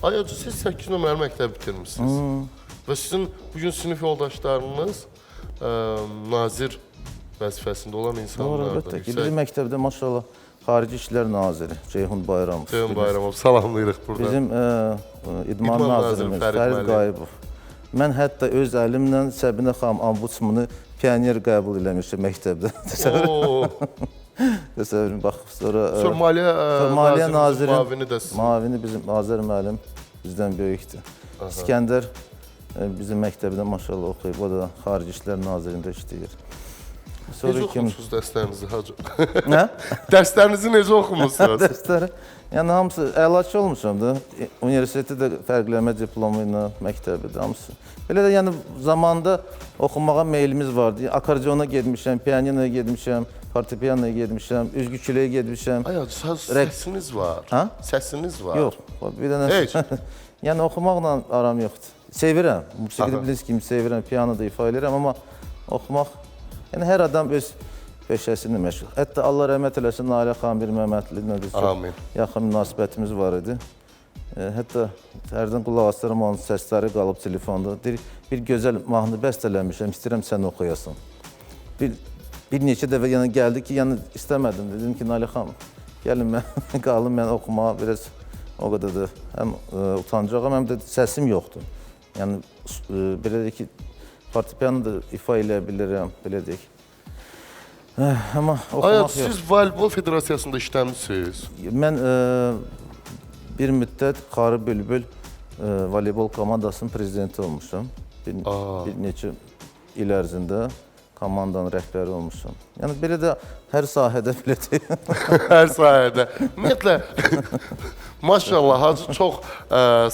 Ayacı, siz 8 nömrəli məktəb bitirmişsiniz. Və sizin bugün sinif yoldaşlarınız nazir vəzifəsində olan Doğru, insanlardır. əlbəttə ki. Bizim məktəbdə maşallah Xarici İşlər Naziri Ceyhun Bayramov. Ceyhun Bayramov, salamlayırıq burada. Bizim İdman Nazirimiz Fərid Qayıbov. Mən hətta öz əlimlə Səbinə xanım ombudsmanı pioner qəbul eləmişəm məktəbdə. Təsəvvürün, bax, sonra Maliyyə Nazirinin mavini bizim Azər müəllim bizdən böyükdür. İskəndər bizim məktəbdə maşallah oxuyub, o da Xarici İşlər Nazirində işləyir. Necə oxumusunuz dərslərinizi, hacı? Nə? Dərslərinizi necə oxumusunuz? Dərsləri, yəni hamısı əlaçı olmuşam da. Universitetdə də fərqləmə diplomu ilə məktəbi də hamısı. Belə də yəni zamanda oxumağa meylimiz vardı. Akordeona getmişəm, pianinoya getmişəm, fortepianoya getmişəm, üzgüçülüyə getmişəm. Ay, səsiniz var. Ha? Səsiniz var. Yox, bir dənə. Heç. Yəni oxumaqla aram yoxdur. Sevirəm, musiqini bildiğiniz kimi sevirəm, pianoda ifa edirəm, amma oxumaq, yəni hər adam öz peşəsini məşğul. Hətta Allah rəhmət eləsin, Nalə xanım bir Məhmədli çox yaxın münasibətimiz var idi. Hətta hərdən qulaq asıram, onun səsləri qalıb telefonda. Bir gözəl mahnı bəstələmişəm, istəyirəm sən oxuyasan. Bir neçə dəfə yəni gəldi ki, yəni istəmədim. Dedim ki, Nalə xanım, gəlin qalın mən oxumağa biraz o qədər də həm utancağım, həm də səsim yoxdur. Yəni belə deyək ki, fortepiano da ifa eləyə bilirəm, belə deyək. Amma oxumaq yox. Siz Voleybol Federasiyasında işləmişsiniz. Mən bir müddət Xarı Bülbül voleybol komandasının prezidenti olmuşam. Bir neçə il ərzində komandanın rəhbəri olmuşam. Yəni belə də hər sahədə belə deyək. Hər sahədə. Ümumiyyətlə, maşallah, hacı çox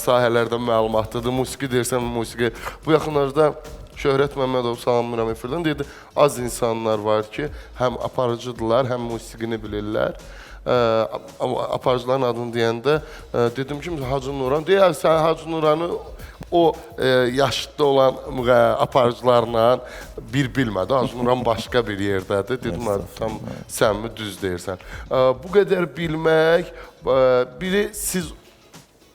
sahələrdən məlumatlıdır. Musiqi deyirsən, musiqi. Bu yaxınlarda Şöhrət Məmmədov, salamlayıram efirdən, deyirdi, az insanlar var ki, həm aparıcıdırlar, həm musiqini bilirlər. Aparıcıların adını deyəndə dedim ki, Hacı Nuran, deyərsən Hacı Nuranı o yaşlı olan aparıcılarla bir bilmədi. Hacı Nuran başqa bir yerdədir. Dedim, tam səmimi düz deyirsən. Bu qədər bilmək, biri siz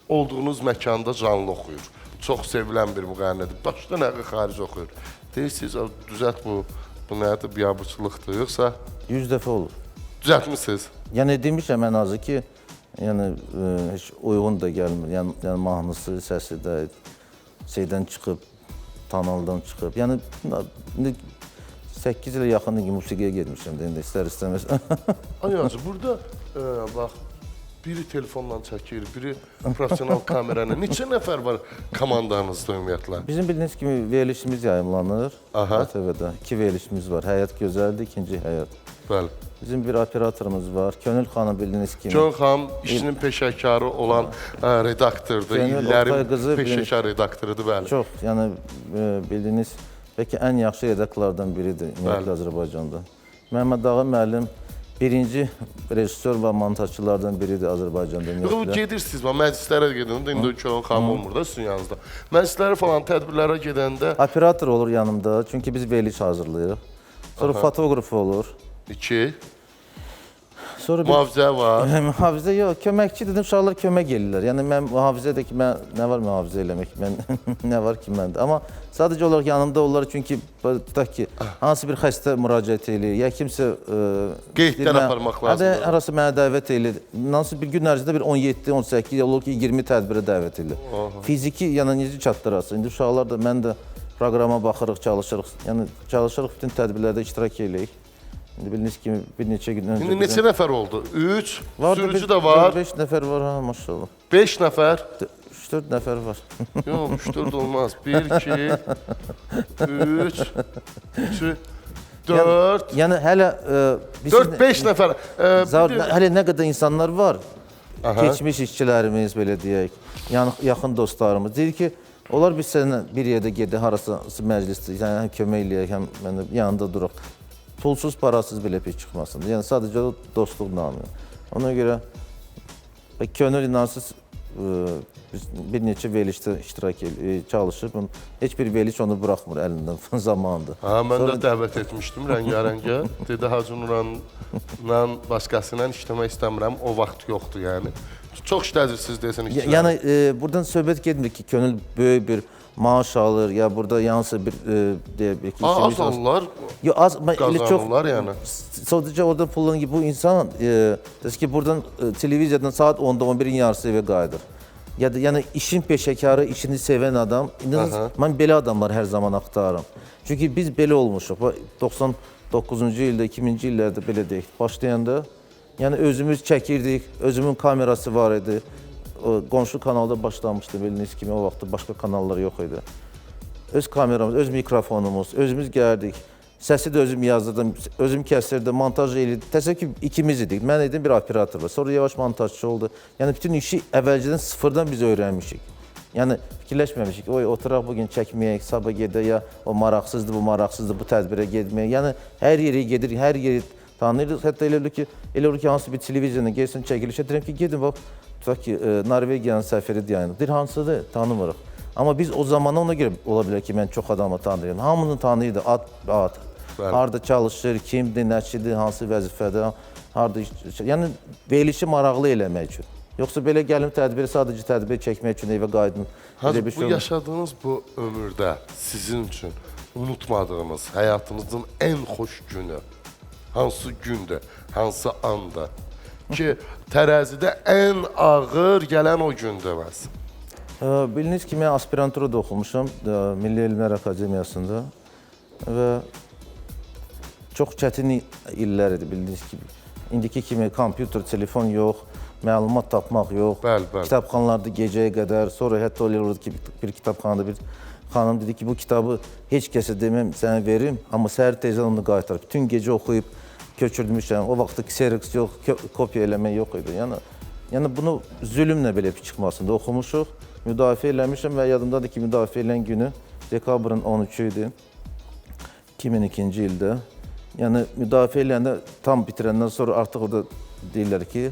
olduğunuz məkanda canlı oxuyur. Çox sevilən bir müğənnidir. Başda nəqi xarici oxuyur. Deyirsiniz, düzət bu nədir, biabırçılıqdır, yoxsa? 100 dəfə olur. Düzətmişsiniz? Yəni demişəm ən azı ki, yəni heç uyğun da gəlmir. Yəni mahnısı, səsi də şeydən çıxıb, kanaldan çıxıb. Yəni 8 ilə yaxın musiqiyə getmişəm də indi istər-istəməz. Ay hacı, burada bax, biri telefonla çəkir, biri profesional kamerayla. Neçə nəfər var komandanızda ümumiyyətlə? Bizim bildiyiniz kimi verilişimiz yayımlanır. ATV-də 2 verilişimiz var. Həyat gözəldir, ikinci həyat. Bəli. Bizim bir operatorumuz var. Könül xanım bildiyiniz kimi. Könül xanım işinin peşəkarı olan redaktordur. İllərin peşəkar redaktorudur, bəli. Çox, yəni bildiyiniz bəlkə ən yaxşı redaktorlardan biridir ümumiyyətlə Azərbaycanda. Məhəmməd Ağa müəllim birinci rejissor və montajçılardan biridir Azərbaycanda. Yox, gedirsiniz, məclislərə gedəndə, indi Könül xanım olmur da sizin yanınızda. Məclislərə falan, tədbirlərə gedəndə... Operator olur yanımda, çünki biz veriliş hazırlayırıq. Sonra fotoqraf olur. 2. Mühafizə var. Mühafizə yox, köməkçi dedim, uşaqlar kömək edirlər. Yəni mən mühafizədə ki, nə var mühafizə eləmək, nə var ki məndə. Amma sadəcə olaraq yanımda olurlar, çünki tutaq ki, hansı bir xəstə müraciət eləyir, ya kimsə... Qeydlər aparmaq lazımdır. Arası mənə dəvət eləyir. Hansı bir gün ərzində bir 17-18, olur ki, 20 tədbirə dəvət eləyir. Fiziki, yəni necə çatdırası. İndi uşaqlar da, mən də proqrama baxırıq, çalışırıq. Yəni çalışırıq bütün tədbirlərdə iştirak eləyik. İndi bildiyiniz kimi bir neçə gün öncə... İndi neçə nəfər oldu? 3, sürücü də var. 5 nəfər var, ha, maşallah. 5 nəfər? 3-4 nəfər var. Yox, 3-4 olmaz. 1, 2, 3, 4... Yəni hələ... 4-5 nəfər. Hələ nə qədər insanlar var, keçmiş işçilərimiz, belə deyək, yaxın dostlarımız. Deyir ki, onlar biz sənə bir yerdə gedir, harası məclisdir, yəni həm kömək eləyək, həm yanında duraq. Pulsuz, parasız belə pek çıxmasın. Yəni sadəcə dostluq namı. Ona görə könül inansız biz bir neçə verilişdə çalışıb. Heç bir veriliş onu buraxmır əlindən zamanında. Mən də dəvət etmişdim Rəngarəngə. Dedi Hacı Nuranla başqasıyla işləmək istəmirəm. O vaxt yoxdur yəni. Çox işlədirsiniz desən işçilər. Yəni buradan söhbət getmir ki, könül böyük bir maaş alır ya burada yansı bir deyək ki, Az alırlar, yo az elə çox qazanırlar yəni. sadəcə orada pullan ki bu insan desə ki buradan televiziyadan saat 10-da 11-in yarısı evə qayıdır. Ya da yəni işin peşəkarı, işini sevən adam, inanın mən belə adamlar hər zaman axtarıram. Çünki biz belə olmuşuq. 99-cu ildə, 2000-ci illərdə belə deyək, başlayanda yəni özümüz çəkirdik, özümün kamerası var idi. Qonşu kanalda başlamışdı bildiyiniz kimi, o vaxtda başqa kanallar yox idi. Öz kameramız, öz mikrofonumuz, özümüz gəldik. Səsi də özüm yazdırdım, özüm kəsirdim, montaj eləyirdim. Təsəvvür ki, ikimiz idik. Mən idim, bir operator var. Sonra yavaş montajçı oldu. Yəni bütün işi əvvəlcədən sıfırdan biz öyrənmişik. Yəni fikirləşməmişik. Oy, oturaq bugün çəkməyək, sabah gedək ya o maraqsızdır, bu maraqsızdır, bu tədbirə getməyək. Yəni hər yerə gedirik, hər yeri tanıyırıq. Hətta elə olur ki, hansı bir televiziyona gelsin çəkilişə deyirəm ki, gedin bax, tutaq ki, Norvegiyanın səfiri deyəndə. Deyir, hansıdır? Tanımırıq. Amma biz o zamana ona görə ola bilər ki, mən çox adamı tanıyıram. Hamını tanıyırdı, ad. Harada çalışır, kimdir, nəçidir, hansı vəzifədə, harada yəni verilişi maraqlı eləmək üçün. Yoxsa belə gəlim tədbiri sadəcə tədbir çəkmək üçün evə qayıdım. Hacı, bu yaşadığınız bu ömürdə sizin üçün unutmadığınız həyatınızın ən xoş günü hansı gündür, hansı andır ki, tərəzidə ən ağır gələn o gündür məhz? Biliniz ki, mən aspiranturada oxumuşam Milli Elmlər Akademiyasında və çox çətin illər idi, bildiyiniz kimi. İndiki kimi kompüter, telefon yox, məlumat tapmaq yox. Bəli. Kitabxanalarda gecəyə qədər, sonra hətta olurdu ki, bir kitabxanada bir xanım dedi ki, bu kitabı heç kəsə deməm, sənə verim, amma səhər tezdən onu qaytar. Bütün gecə oxuyub köçürdmüşəm. O vaxtda Xerox yox, kopya eləmək yox idi. Yəni bunu zülmlə belə çıxmasında oxumuşuq, müdafiə eləmişəm və yadımdadır ki, müdafiə eləyən günü dekabrın 13-ü idi 2002-ci ildə. Yəni müdafiə eləyəndə tam bitirəndən sonra artıq orada deyirlər ki,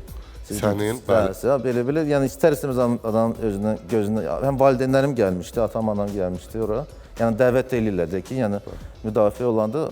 sənin belə, yəni istər-istəməz adam özünə, gözünə, həm valideynlərim gəlmişdi, atam, anam gəlmişdi ora. Yəni dəvət eləyirlər ki, yəni müdafiə olanda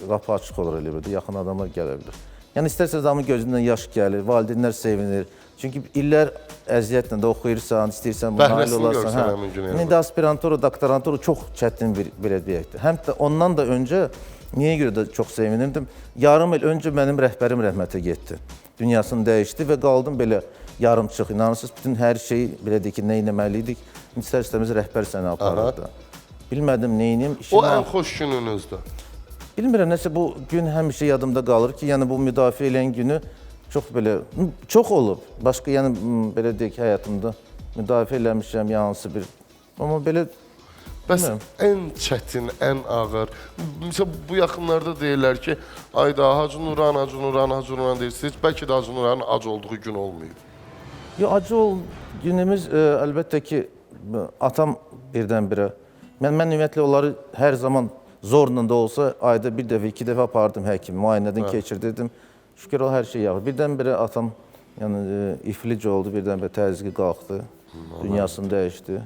qapı açıq olur elə bir, yaxın adamlar gələ bilər. Yəni istər-istəməz adamın gözündən yaş gəlir, valideynlər sevinir. Çünki illər əziyyətlə də oxuyursan, istəyirsən bunu nail olarsan. İndi aspirantura, doktorantura çox çətin bir belə deyəkdir. Həm də ondan da öncə niyə görə də çox sevinirdim? Yarım il öncə mənim rəhbərim rəhmətə getdi. Dünyasını dəyişdi və qaldım belə yarımçıq. İnanırsınız, bütün hər şeyi belə deyək ki, nə etməliydik? İstər-istəməz rəhbər səni aparırdı. Bilmədim neynim. O ən xoş gününüzdür. Bilmirəm, nəsə bu gün həmişə yadımda qalır ki, yəni bu müdafiə eləyən günü çox belə, çox olub. Başqa, yəni belə deyək həyatımda müdafiə eləmişəm, hansı bir, amma belə bəs ən çətin, ən ağır, məsələn, bu yaxınlarda deyirlər ki, ayda Hacı Nuran deyirsiniz, bəlkə də Hacı Nuranın ac olduğu gün olmayıb. Yox, acı günümüz əlbəttə ki, atam birdən-birə, mən ümumiyyətlə onları hər zaman zorla da olsa, ayda bir dəfə, iki dəfə apardım həkim, müayinədən keçirdirdim. Şükür o hər şey yaxır. Birdən-birə atam iflic oldu, birdən-birə təzyiqi qalxdı, dünyasını dəyişdi.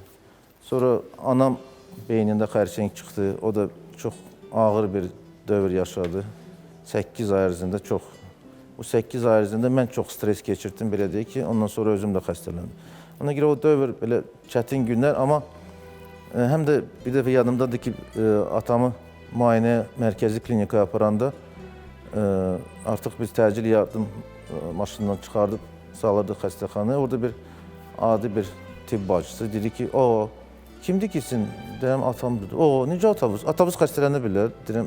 Sonra anam beynində xərçəng çıxdı, o da çox ağır bir dövr yaşadı. 8 ay ərzində çox. Bu 8 ay ərzində mən çox stres keçirdim, belə deyək ki, ondan sonra özüm də xəstələndim. Ona görə o dövr belə çətin günlər, amma həm də bir dəfə yadımdadır ki, atamı müayinə mərkəzi klinikaya aparanda artıq biz təcil yardım maşından çıxardıb salırdıq xəstəxanaya. Orada bir adi bir tibb bacısı dedi ki, o kimdir ki sizin? Deyirəm, atamdır. O, necə atamız? Atamız xəstələnə bilər. Deyirəm,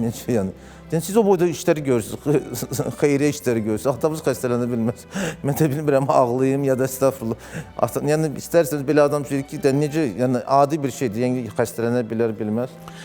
necə yəni? Deyirəm, siz o boyda işləri görürsünüz, xeyriyyə işləri görürsünüz. Atamız xəstələnə bilməz. Mən də bilmirəm, ağlayayım ya da estağfurullah. Yəni, istərseniz belə adam deyir ki, necə, yəni adi bir şeydir, yəni xəstələnə bilər, bilməz.